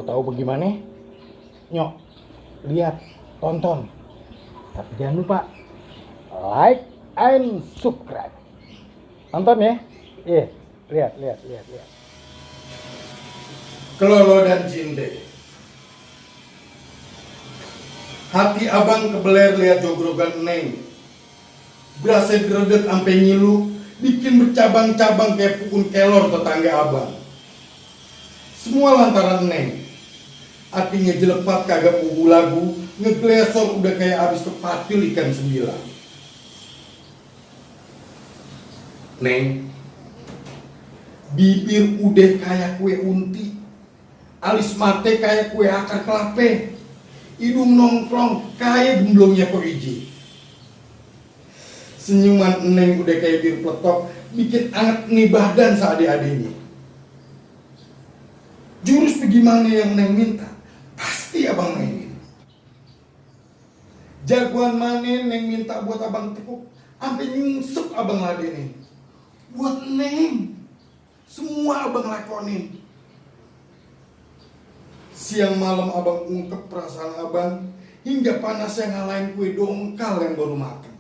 tahu bagaimana? Nyok, lihat, tonton. Tapi jangan lupa like and subscribe. Tonton ya. Iya, lihat. Kelolo dan Jinde. Hati abang kebeler lihat jogrogan Neng. Berasa geredet ampe ngilu, bikin bercabang-cabang kayak pukun kelor tetangga abang. Semua lantaran Neng. Artinya jelepat kagak pugu lagu, ngeglesor udah kayak abis kepatil ikan sembilan. Neng, bibir udah kayak kue unti, alis mate kayak kue akar kelape, hidung nongkrong kayak gemblongnya perigi. Senyuman Neng udah kayak bir peletok, bikin anget nih badan seadik-adiknya. Jurus bagaimana yang Neng minta, pasti abang mainin. Jagoan mana Neng minta buat abang tekuk, sampai nyungsep abang ladenin. Buat Neng, semua abang lakonin. Siang malam abang ungkep perasaan abang, hingga panasnya ngalahin kue dongkal yang baru makan.